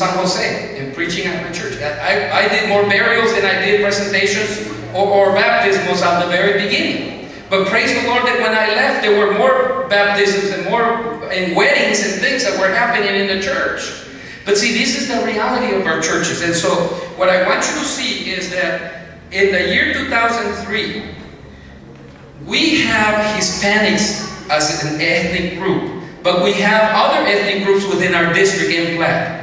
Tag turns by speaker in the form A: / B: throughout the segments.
A: San Jose and preaching at my church. I did more burials than I did presentations or baptisms at the very beginning. But praise the Lord that when I left, there were more baptisms and more and weddings and things that were happening in the church. But see, this is the reality of our churches. And so what I want you to see is that in the year 2003, we have Hispanics as an ethnic group, but we have other ethnic groups within our district NPLAD.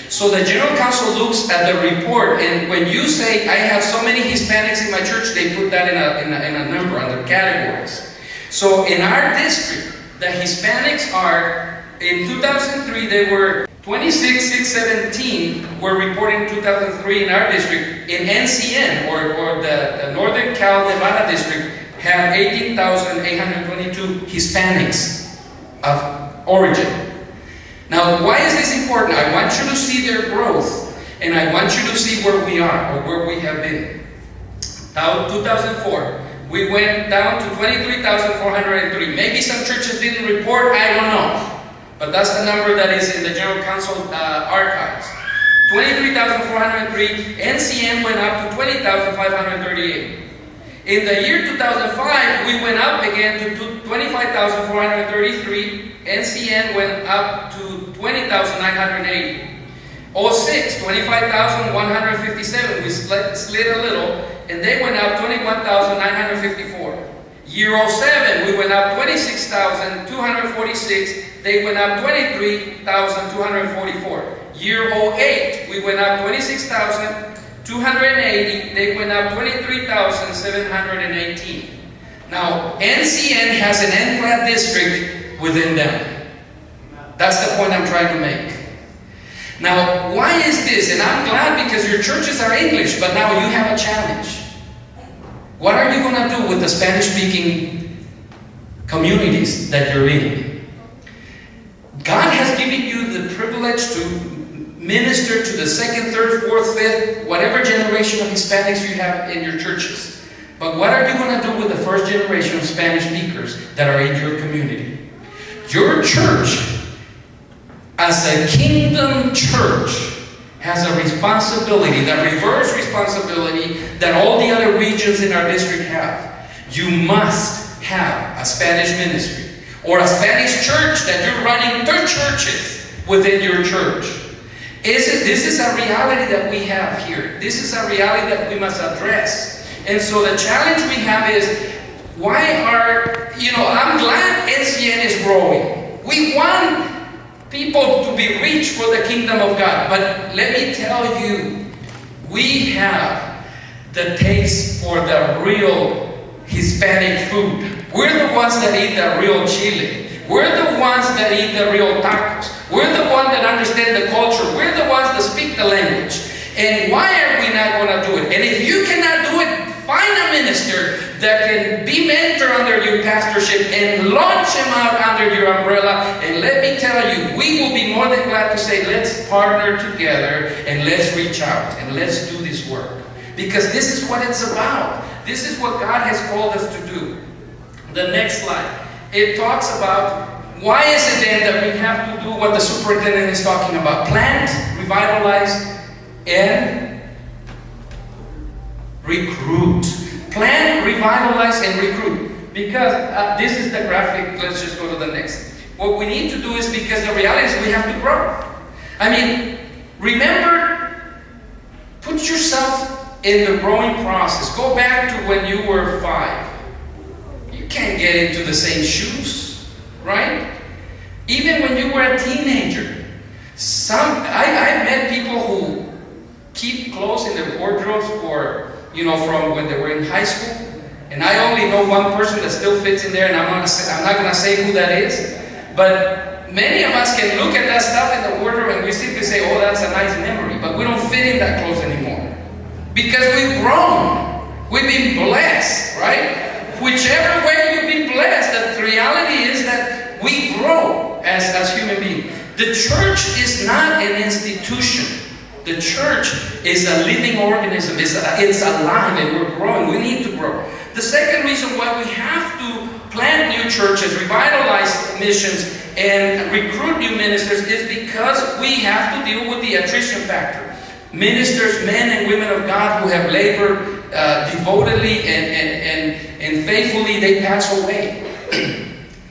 A: So the General Council looks at the report, and when you say, I have so many Hispanics in my church, they put that in a number, under categories. So in our district, the Hispanics are, in 2003, they were 26,617 were reported in 2003 in our district. In NCN, or the Northern Cal Nevada district, have 18,822 Hispanics of origin. Now, why is this important? I want you to see their growth, and I want you to see where we are, or where we have been. Now, 2004, we went down to 23,403. Maybe some churches didn't report, I don't know. But that's the number that is in the General Council archives. 23,403. NCN went up to 20,538. In the year 2005, we went up again to 25,433. NCN went up to 20,980. 06, 25,157. We slid a little, and they went up 21,954. Year 07, we went up 26,246. They went up 23,244. Year 08, we went up 26,280. They went up 23,718. Now, NCN has an NPLAD district within them. That's the point I'm trying to make. Now, why is this? And I'm glad, because your churches are English, but now you have a challenge. What are you going to do with the Spanish-speaking communities that you're in? God has given you the privilege to minister to the second, third, fourth, fifth, whatever generation of Hispanics you have in your churches. But what are you going to do with the first generation of Spanish speakers that are in your community? Your church, as a kingdom church, has a responsibility, that reverse responsibility that all the other regions in our district have. You must have a Spanish ministry or a Spanish church that you're running 3 churches within your church. This is a reality that we have here. This is a reality that we must address. And so the challenge we have is, I'm glad NCN is growing. We want people to be reached for the kingdom of God. But let me tell you, we have the taste for the real Hispanic food. We're the ones that eat the real chili. We're the ones that eat the real tacos. We're the ones that understand the culture. We're the ones that speak the language. And why are we not going to do it? And if you cannot do it, find a minister that can be mentor under your pastorship and launch him out under your umbrella. And let me tell you, we will be more than glad to say, let's partner together and let's reach out and let's do this work. Because this is what it's about. This is what God has called us to do. The next slide. It talks about, why is it then that we have to do what the superintendent is talking about? Plant, revitalize, and recruit. Plan, revitalize, and recruit. Because this is the graphic. Let's just go to the next. What we need to do is, because the reality is we have to grow. I mean, remember, put yourself in the growing process. Go back to when you were 5. You can't get into the same shoes, right? Even when you were a teenager. I met people who keep clothes in their wardrobes from when they were in high school. And I only know one person that still fits in there, and I'm not going to say who that is. But many of us can look at that stuff in the wardrobe and we simply say, oh, that's a nice memory. But we don't fit in that clothes anymore. Because we've grown. We've been blessed, right? Whichever way you've been blessed, the reality is that we grow as human beings. The church is not an institution. The church is a living organism. It's alive, and we're growing. We need to grow. The second reason why we have to plant new churches, revitalize missions, and recruit new ministers is because we have to deal with the attrition factor. Ministers, men and women of God who have labored devotedly and faithfully, they pass away.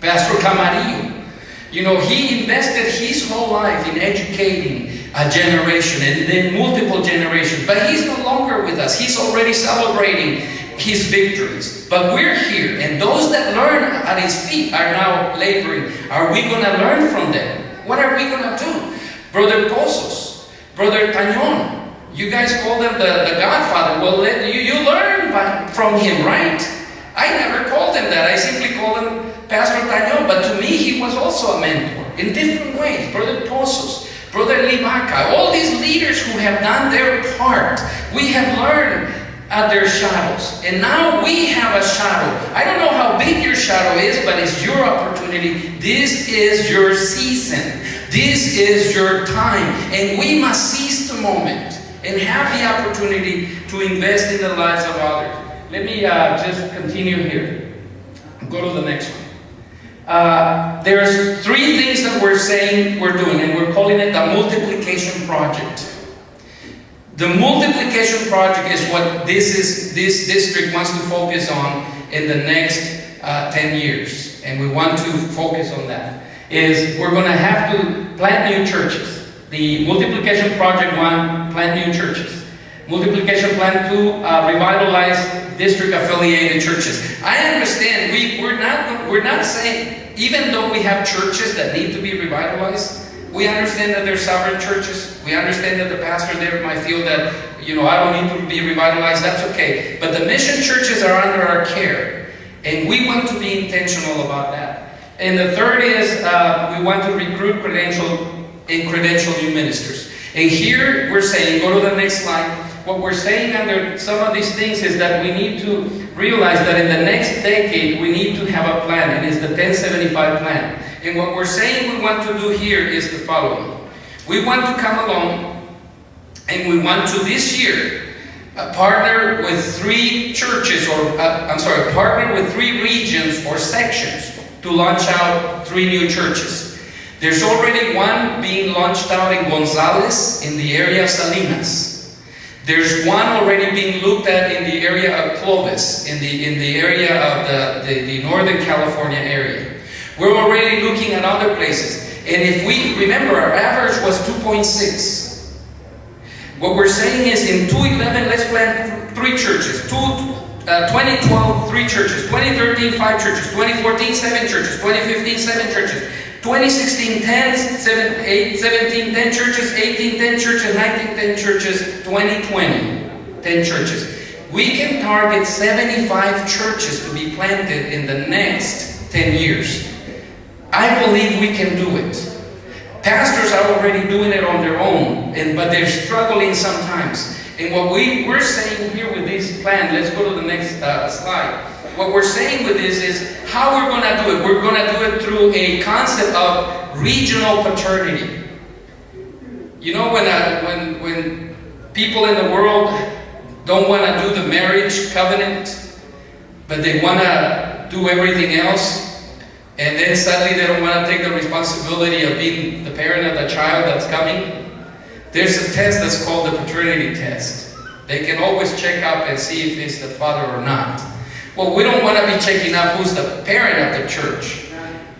A: Pastor Camarillo, you know, he invested his whole life in educating a generation and then multiple generations, but he's no longer with us. He's already celebrating his victories. But we're here, and those that learn at his feet are now laboring. Are we going to learn from them? What are we going to do? Brother Pozos, Brother Tañón, you guys call them the Godfather. Well, you learn from him, right? I never called him that. I simply called him Pastor Tañón. But to me, he was also a mentor in different ways. Brother Pozos, Brother Libaca, all these leaders who have done their part. We have learned at their shadows. And now we have a shadow. I don't know how big your shadow is, but it's your opportunity. This is your season. This is your time. And we must seize the moment and have the opportunity to invest in the lives of others. Let me just continue here. Go to the next one. There's three things that we're saying we're doing, and we're calling it the multiplication project. The multiplication project is what this district wants to focus on in the next 10 years. And we want to focus on that. Is we're going to have to plant new churches. The multiplication project 1, plant new churches. Multiplication plan 2, revitalize district affiliated churches. I understand we're not saying, even though we have churches that need to be revitalized, we understand that they're sovereign churches. We understand that the pastor there might feel that, you know, I don't need to be revitalized. That's okay. But the mission churches are under our care. And we want to be intentional about that. And the third is we want to recruit credential new ministers. And here we're saying, go to the next slide. What we're saying under some of these things is that we need to realize that in the next decade we need to have a plan, and it's the 1075 plan. And what we're saying we want to do here is the following. We want to come along and we want to this year partner with 3 churches, or partner with 3 regions or sections to launch out 3 new churches. There's already one being launched out in Gonzales in the area of Salinas. There's one already being looked at in the area of Clovis, in the area of the Northern California area. We're already looking at other places. And if we remember, our average was 2.6. What we're saying is in 2011, let's plant 3 churches. 2012, 3 churches. 2013, 5 churches. 2014, 7 churches. 2015, 7 churches. 2016, 10, 17, 10 churches, 18, 10 churches, 19, 10 churches, 2020, 10 churches. We can target 75 churches to be planted in the next 10 years. I believe we can do it. Pastors are already doing it on their own, but they're struggling sometimes. And what we're saying here with this plan, let's go to the next slide. What we're saying with this is how we're going to do it. We're going to do it through a concept of regional paternity. You know, when people in the world don't want to do the marriage covenant, but they want to do everything else, and then suddenly they don't want to take the responsibility of being the parent of the child that's coming, there's a test that's called the paternity test. They can always check up and see if it's the father or not. Well, we don't want to be checking out who's the parent of the church.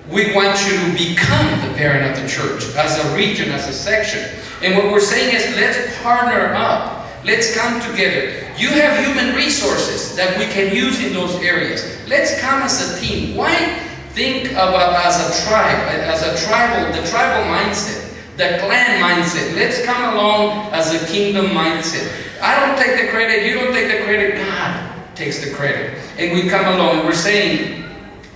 A: We want you to become the parent of the church as a region, as a section. And what we're saying is let's partner up. Let's come together. You have human resources that we can use in those areas. Let's come as a team. Why think about as a tribe, the tribal mindset, the clan mindset? Let's come along as a kingdom mindset. I don't take the credit, you don't take the credit, God takes the credit. And we come along and we're saying,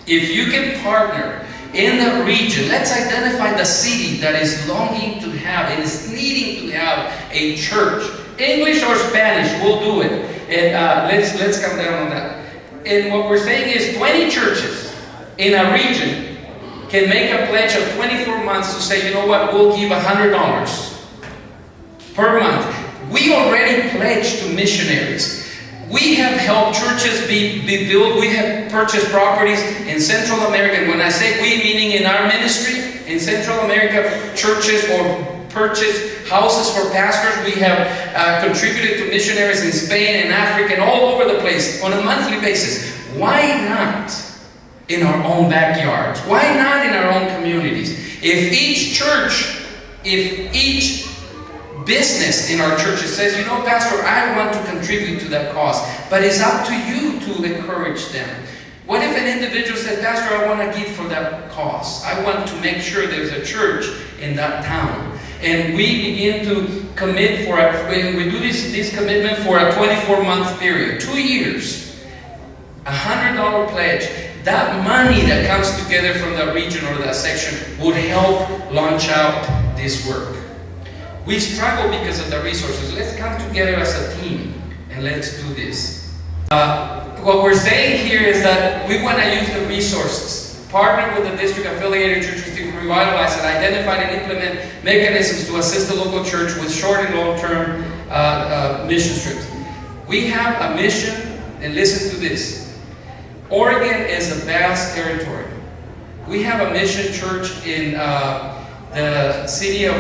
A: if you can partner in the region, let's identify the city that is longing to have and is needing to have a church. English or Spanish, we'll do it. And let's come down on that. And what we're saying is 20 churches in a region can make a pledge of 24 months to say, you know what, we'll give $100 per month. We already pledged to missionaries. We have helped churches be built. We have purchased properties in Central America. And when I say we, meaning in our ministry, in Central America churches or purchase houses for pastors. We have contributed to missionaries in Spain and Africa and all over the place on a monthly basis. Why not in our own backyards? Why not in our own communities? If each church, if each business in our churches says, you know, Pastor, I want to contribute to that cause, but it's up to you to encourage them. What if an individual said, Pastor, I want to give for that cause. I want to make sure there's a church in that town. And we begin to commit for, we do this commitment for a 24-month period, 2 years, $100 pledge. That money that comes together from that region or that section would help launch out this work. We struggle because of the resources. Let's come together as a team and let's do this. What we're saying here is that we want to use the resources, partner with the district affiliated churches to revitalize and identify and implement mechanisms to assist the local church with short and long-term mission trips. We have a mission, and listen to this. Oregon is a vast territory. We have a mission church in the city of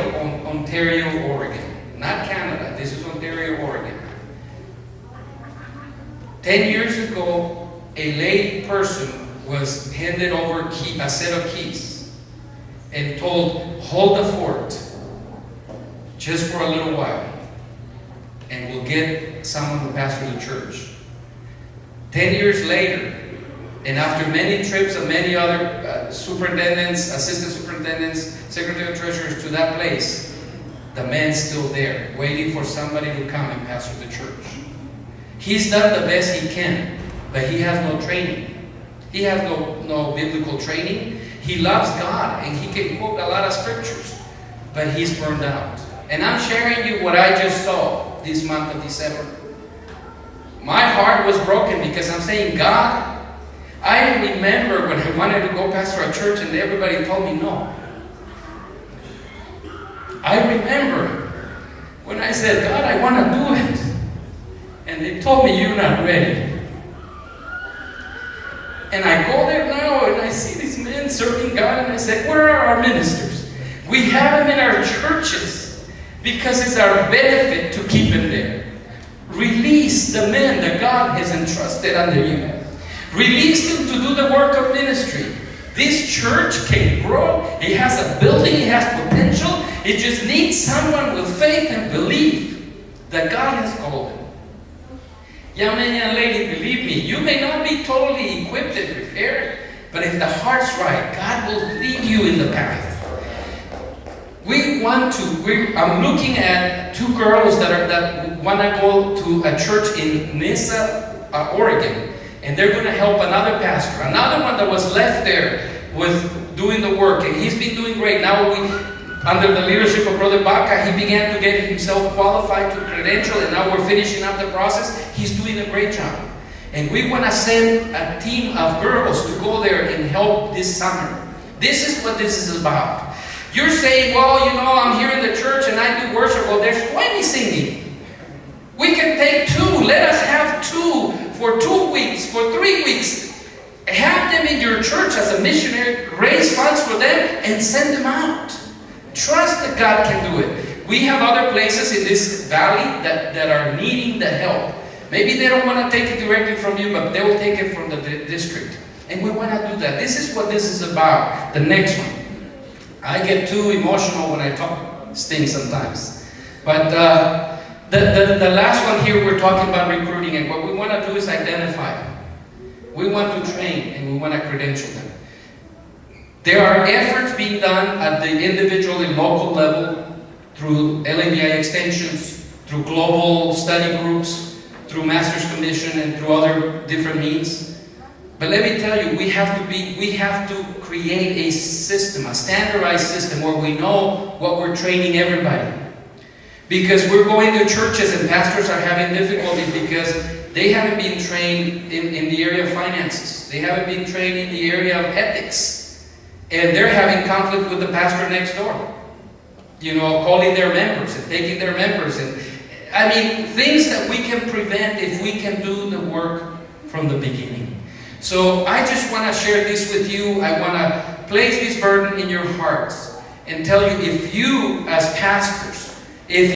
A: Ontario, Oregon. Not Canada, this is Ontario, Oregon. 10 years ago, a lay person was handed over a set of keys and told, hold the fort just for a little while and we'll get someone to pastor the church. 10 years later, and after many trips of many other superintendents, assistant superintendents, secretary of treasurers to that place, the man's still there, waiting for somebody to come and pastor the church. He's done the best he can, but he has no training. He has no biblical training. He loves God, and he can quote a lot of scriptures, but he's burned out. And I'm sharing you what I just saw this month of December. My heart was broken because I'm saying, God, I remember when I wanted to go pastor a church and everybody told me no. I remember when I said, God, I want to do it. And they told me, you're not ready. And I go there now and I see these men serving God and I say, where are our ministers? We have them in our churches because it's our benefit to keep them there. Release the men that God has entrusted under you. Release them to do the work of ministry. This church can grow. It has a building. It has potential. It just needs someone with faith and belief that God has called them. Young man, young lady, believe me, you may not be totally equipped and prepared, but if the heart's right, God will lead you in the path. I'm looking at two girls that want to go to a church in Mesa, Oregon. And they're going to help another pastor. Another one that was left there with doing the work. And he's been doing great. Now under the leadership of Brother Baca, he began to get himself qualified to credential. And now we're finishing up the process. He's doing a great job. And we want to send a team of girls to go there and help this summer. This is what this is about. You're saying, well, you know, I'm here in the church and I do worship. Well, there's 20 singing. We can take 2. Let us have 2 for 2 weeks, for 3 weeks. Have them in your church as a missionary, raise funds for them, and send them out. Trust that God can do it. We have other places in this valley that are needing the help. Maybe they don't want to take it directly from you, but they will take it from the district. And we want to do that. This is what this is about. The next one. I get too emotional when I talk things sometimes. But the last one here, we're talking about recruiting, and what we want to do is identify them. We want to train, and we want to credential them. There are efforts being done at the individual and local level through LABI extensions, through global study groups, through Master's Commission, and through other different means. But let me tell you, we have to create a system, a standardized system where we know what we're training everybody. Because we're going to churches and pastors are having difficulties because they haven't been trained in the area of finances. They haven't been trained in the area of ethics. And they're having conflict with the pastor next door. You know, calling their members and taking their members. And I mean, things that we can prevent if we can do the work from the beginning. So I just want to share this with you. I want to place this burden in your hearts and tell you, if you as pastors, if